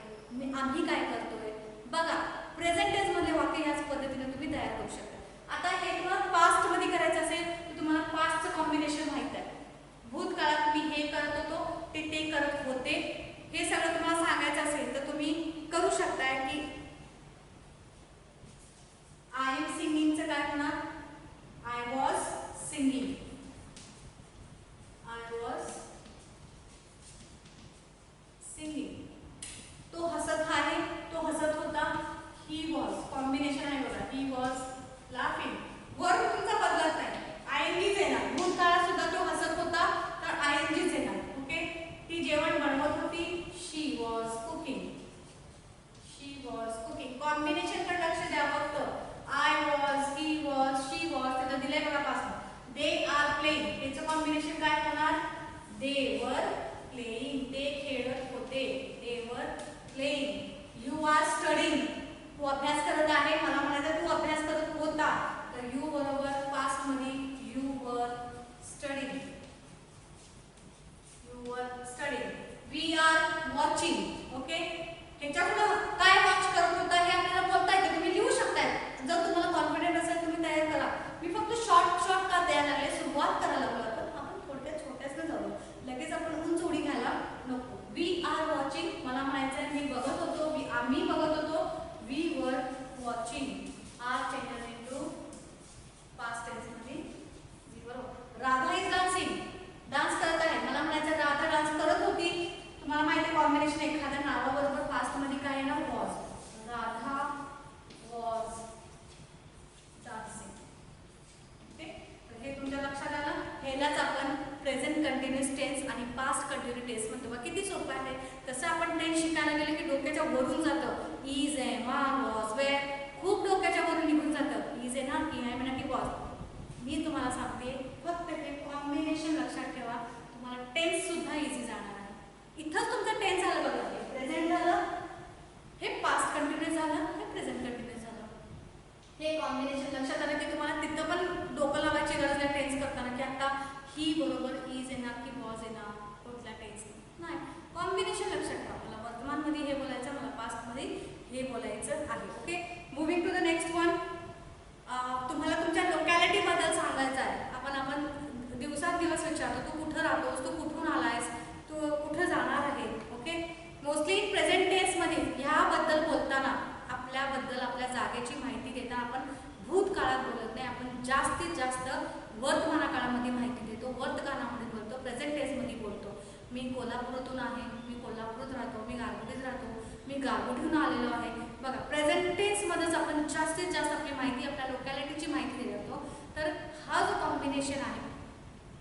आम्ही काय करतोय. बघा प्रेझेंट टेन्स मधले वाक्य ह्याच पद्धतीने तुम्ही तयार करू शकता. आता हे तुम्हाला पास्ट मध्ये करायचं असेल तर तुम्हाला पास्टचं कॉम्बिनेशन माहित आहे. भूतकाळात मी हे करत होतो, ते करत होते. हे सगळं तुम्हाला सांगायचं असेल तर तुम्ही करू शकताय की आय एम सिंगिंगचं काय होणार? I was singing, I was singing. तो हसत आहे, तो हसत होता. ही वॉज कॉम्बिनेशन आहे बघा, ही वॉज लाफिंग. वर्ब तुमचा बदलत नाही, INGच येणार. भूतकाळात सुद्धा तो हसत होता तर INGच येणार. ओके, ती जेवण बनवत होती. She was cooking, she was cooking. Combination कडे लक्ष द्या फक्त. I was, he was, she was त्याला दिलंय बघा पासून. दे आर प्लेइंग, त्याचं कॉम्बिनेशन काय होणार? दे वर प्लेइंग. ते खेळत होते, they were playing. You are studying, तू अभ्यास करत आहे. मला म्हणायचं तू अभ्यास करत होता, तर यू बरोबर पास्ट मध्ये you were studying, you were studying. We are watching. Okay, ह्याच्यापुढे काय वॉच करत होता हे आपल्याला बोलता येतं. तुम्ही लिहू शकताय. जर तुम्हाला कॉन्फिडंट असेल तुम्ही तयार करा. मी फक्त शॉर्ट का द्यायला लागले, सुरुवात करायला लागलो. आपण थोडक्यात छोट्याच जाऊ, लगेच आपण उंच उडी घ्यायला नको. वी आर वॉचिंग, मला म्हणायचं आहे मी बघत होतो, आम्ही बघत होतो. We were watching. Are changes into past tense मध्ये we were. Radha is dancing, dance करत आहे. मला म्हणायचं राधा डान्स करत होती. तुम्हाला माहिती आहे कॉम्बिनेशन एखाद्या नावाबरोबर पास्ट मध्ये काय येणार? Was. Radha was dancing. Okay, तर हे तुमच्या लक्षात आलं. ह्यालाच आपण प्रेझेंट कंटिन्युअस टेन्स आणि पास्ट कंटिन्युअस टेन्स म्हणतो. बघा किती सोपं आहे. तसं आपण टेन्स शिकायला गेले की डोक्याच्या वरून जातं. Is, am, are, was, were, खूप डोक्याच्या वरून निघून जातं. इज येणार की आहे म्हणा की वॉज. मी तुम्हाला सांगते फक्त हे कॉम्बिनेशन लक्षात ठेवा, तुम्हाला टेन्स सुद्धा इझी जाणार आहे. इथंच तुमचं टेन्स झालं बघा. हे प्रेझेंट झालं, हे पास्ट कंटिन्युअस झालं, हे प्रेझेंट कंटिन्युअस झालं. हे कॉम्बिनेशन लक्षात आलं की तुम्हाला तिथं पण डोकं लावायची गरज नाही टेन्स करताना की आता ही बरोबर इज येणार की वॉज येणार, कुठला टेन्स नाही. कॉम्बिनेशन लक्षात ठेवा. मला वर्तमानमध्ये हे बोलायचं, मला पास्टमध्ये हे बोलायचं आहे. Okay, moving to the next one. तुम्हाला तुमच्या लोकॅलिटी बद्दल सांगायचं आहे. आपण दिवसांदिवस विचारतो तू कुठं राहतोस, तू कुठून आलायस, तू कुठं जाणार आहे. ओके, मोस्टली प्रेझेंट टेन्स मध्ये ह्याबद्दल बोलताना आपल्याबद्दल आपल्या जागेची माहिती देताना आपण भूतकाळात बोलत नाही. आपण जास्तीत जास्त वर्तमान काळामध्ये माहिती देतो, वर्तमानामध्ये बोलतो, प्रेझेंट टेन्समध्ये बोलतो. मी कोल्हापूरातून आहे, मी कोल्हापूरात राहतो, मी गारगोटीत राहतो, मी गारगोटीहून आलेलो आहे. बघा प्रेझेंट टेन्समध्येच आपण जास्तीत जास्त आपली माहिती आपल्या लोकॅलिटीची माहिती देत असतो. तर हा जो कॉम्बिनेशन आहे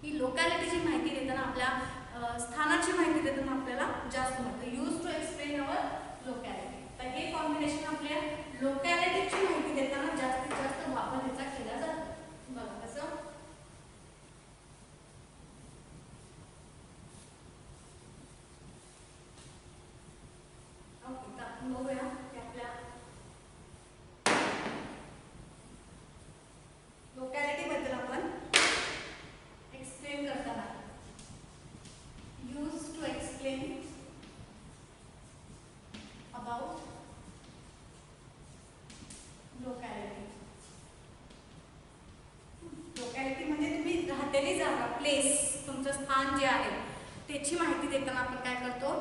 ही लोकॅलिटीची माहिती देताना आपल्या स्थानाची माहिती देताना आपल्याला जास्त मिळतं. Use to explain our locality. तर हे कॉम्बिनेशन आपल्या लोकॅलिटीची माहिती देताना जास्तीत जास्त वापर याचा केला जातो. बघा कसं ओके. तर आपण बघूया की आपल्या लोकॅलिटी बद्दल आपण एक्सप्लेन करताना use to explain about locality. Locality म्हणजे तुम्ही राहतेली जागा, प्लेस, तुमचं स्थान जे आहे त्याची माहिती देताना आपण काय करतो,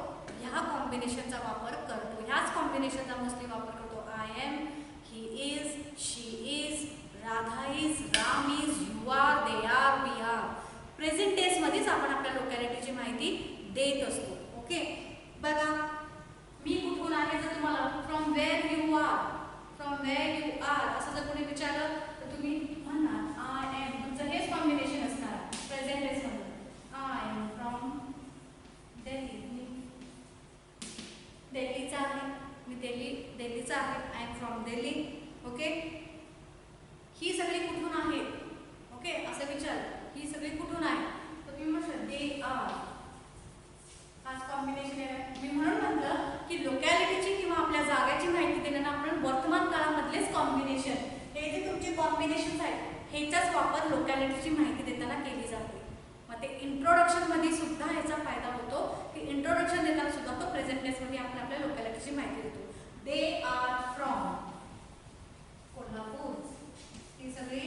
ह्या कॉम्बिनेशनचा वापर करतो. ह्याच कॉम्बिनेशनचा मोस्टली वापर करतो. I am, he is, she is, Radha is, Ram is, you are, they are, we are. Present tense मध्येच आपण आपल्या लोकॅलिटीची माहिती देत असतो. ओके. बघा मी कुठून आहे जर तुम्हाला from where you are, from where you are असं जर कोणी विचारलं तर तुम्ही म्हणणार आय एम. तुमचं हेच कॉम्बिनेशन असणार प्रेझेंट टेन्स मध्ये. I am from Delhi. दिल्लीचा आहे, मी दिल्लीचा आहे. I am from Delhi. Okay. ही सगळी कुठून आहे, ओके असं विचार, ही सगळी कुठून आहे तर तुम्ही म्हटलं दे आर. हाच कॉम्बिनेशन आहे. मी म्हणून म्हटलं की लोकॅलिटीची किंवा आपल्या जागेची माहिती देताना आपण वर्तमान काळामधलेच कॉम्बिनेशन, हे जे तुमचे कॉम्बिनेशन्स आहेत ह्याचाच वापर लोकॅलिटीची माहिती देताना केली जाते. मग ते इंट्रोडक्शन मध्ये सुद्धा ह्याचा फायदा होतो की इंट्रोडक्शन देताना सुद्धा तो प्रेझेंट टेन्स मध्ये आपण आपल्या लोकॅलिटीची माहिती देतो. They are from Kolhapur. ही सगळी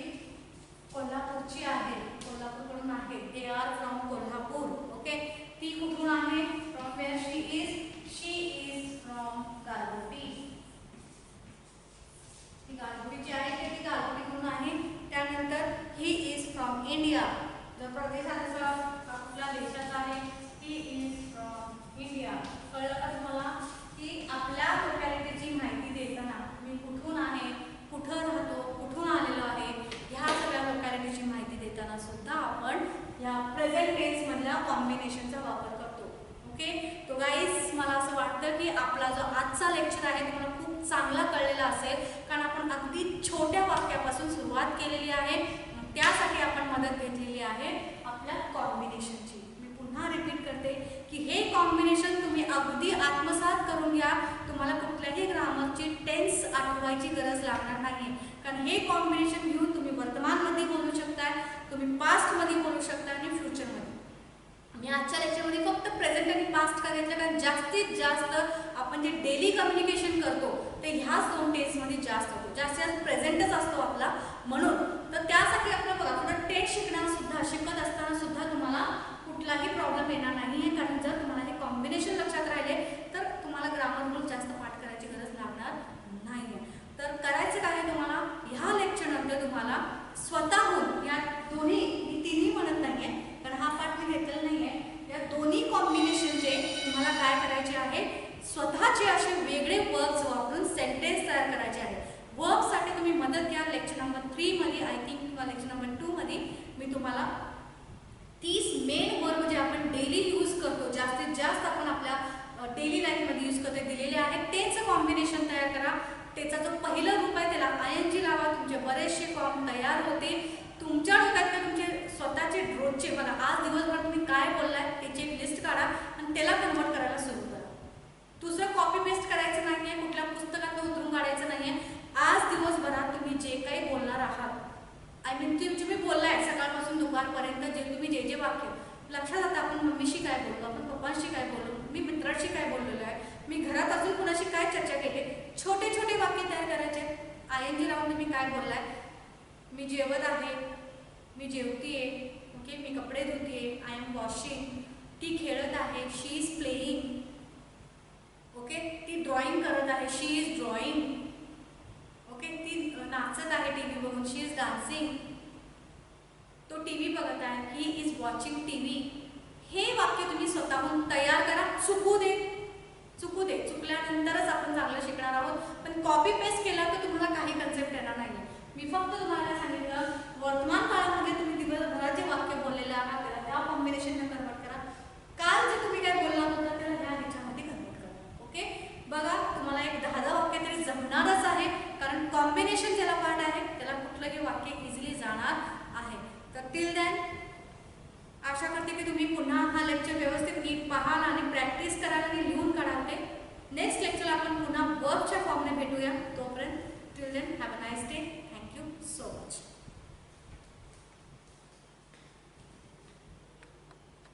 कोल्हापूरची आहे, कोल्हापूरकडून आहे. They are from Kolhapur. Okay. ती कुठून आहे, from where she is from Gargoti. ती गारगोटीची आहे की ती गारगोटीकडून आहे. त्यानंतर ही इज फ्रॉम इंडिया. जर प्रदेशाचा आपल्या देशाचा आहे, ही इज फ्रॉम इंडिया. कळलं का तुम्हाला की आपल्या लोकॅलिटीची माहिती देताना मी कुठून आहे, कुठं राहतो, कुठून आलेलो आहे, ह्या सगळ्या लोकॅलिटीची माहिती देताना सुद्धा आपण या प्रेझेंट टेन्स मधल्या कॉम्बिनेशनचा वापर करतो. ओके. तो गाईज मला असं वाटतं की आपला जो आजचा लेक्चर आहे तुम्हाला खूप चांगला कळलेला असेल, कारण आपण अगदी छोट्या वाक्यापासून सुरुवात केलेली आहे. त्यासाठी आपण मदत घेतलेली आहे आपल्या कॉम्बिनेशनची. मी पुन्हा रिपीट करते की हे कॉम्बिनेशन तुम्ही अगदी आत्मसात करून घ्या. तुम्हाला कुठल्याही ग्रामरची टेन्स आठवायची गरज लागणार नाही, कारण हे कॉम्बिनेशन घेऊन तुम्ही वर्तमानमध्ये बोलू शकता, तुम्ही पास्टमध्ये बोलू शकता आणि फ्युचरमध्ये. मी आजच्या लेक्चरमध्ये फक्त प्रेझेंट आणि पास्ट का घेतलं, कारण जास्तीत जास्त आपण जे डेली कम्युनिकेशन करतो ते ह्याच दोन टेन्समध्ये जास्त होतो. जास्तीत जास्त प्रेझेंटच असतो आपला. म्हणून तर त्यासाठी आपलं बघा पुढे टेन्स शिकत असताना सुद्धा तुम्हाला कुठलाही प्रॉब्लेम येणार नाही आहे, कारण जर तुम्हाला हे कॉम्बिनेशन लक्षात राहिले तर तुम्हाला ग्रामर रूल जास्त पाठ करायची गरज लागणार नाही आहे. तर करायचं काय तुम्हाला ह्या लेक्चरनंतर तुम्हाला स्वतःहून या दोन्ही, मी तिन्ही म्हणत नाही आहे कारण हा पाठ मी घेतलेला नाही आहे, या दोन्ही कॉम्बिनेशनचे तुम्हाला काय करायचे आहे, स्वतःचे असे वेगळे वर्ब्स वापरून सेंटेन्स तयार करायचे आहे. वर्ब्ससाठी तुम्ही मदत घ्या. लेक्चर नंबर 3 मध्ये आय थिंक किंवा लेक्चर नंबर 2 मध्ये मी तुम्हाला 30 मेन वर्ब जे आपण डेली यूज करतो, जास्तीत जास्त आपण आपल्या डेली लाईफमध्ये यूज करतो दिलेले आहे, तेच कॉम्बिनेशन तयार करा. त्याचा जो पहिलं रूप आहे त्याला ING लावा. तुमचे बरेचसे फॉर्म तयार होतील. तुमच्या डोक्यात तुमचे स्वतःचे रोजचे बघा आज दिवसभर तुम्ही काय बोललाय त्याची एक लिस्ट काढा आणि त्याला कन्वर्ट करायला सुरू करा. दुसरं कॉपी पेस्ट करायचं नाही आहे, कुठल्या पुस्तकातून उतरून काढायचं नाही आहे. आज दिवसभरात तुम्ही जे काही बोलणार आहात, आय मीन तुम्ही बोललाय सकाळपासून दुपारपर्यंत जे जे वाक्य लक्षात आता आपण मम्मीशी काय बोललो, आपण पप्पांशी काय बोललो, मी मित्राशी काय बोललेलो आहे, मी घरात अजून कुणाशी काय चर्चा केली, छोटे छोटे वाक्य तयार करायचे. ING लावून मी काय बोललाय, मी जेवत आहे, मी जेवतीये, ओके, मी कपडे धुतीये, आय एम वॉशिंग, ती खेळत आहे, शी इज प्लेइंग, ओके, ती ड्रॉइंग करत आहे, शी इज ड्रॉइंग, ओके, ती नाचत आहे टीव्ही बघून, शी इज डान्सिंग, तो टीव्ही बघत आहे, ही इज वॉचिंग टीव्ही. हे वाक्य तुम्ही स्वतःहून तयार करा. चुकू दे, चुकल्यानंतरच आपण चांगलं शिकणार आहोत. पण कॉपी पेस्ट केला तर तुम्हाला काही कन्सेप्ट येणार नाही. मी फक्त तुम्हाला सांगितलं वर्तमान काळामध्ये तुम्ही दिवसभराचे वाक्य बोललेले आहात त्याला त्या कॉम्बिनेशनने कन्वर्ट करा. काल जे तुम्ही काय बोलला होता त्याला ह्याच्यामध्ये कन्वर्ट करा. ओके, बघा तुम्हाला एक 10 वाक्य तरी जमणारच आहे, कारण कॉम्बिनेशन ज्याला पार्ट आहे त्याला कुठलंही वाक्य इझिली जाणार आहे. तर टिल देन आशा करते की तुम्ही पुन्हा हा लेक्चर व्यवस्थित नीट पाहाल आणि प्रॅक्टिस कराल आणि लिहून काढाल. ते नेक्स्ट लेक्चर आपण पुन्हा वर्कच्या फॉर्मने भेटूया. तोपर्यंत till then have a nice day. Thank you so much.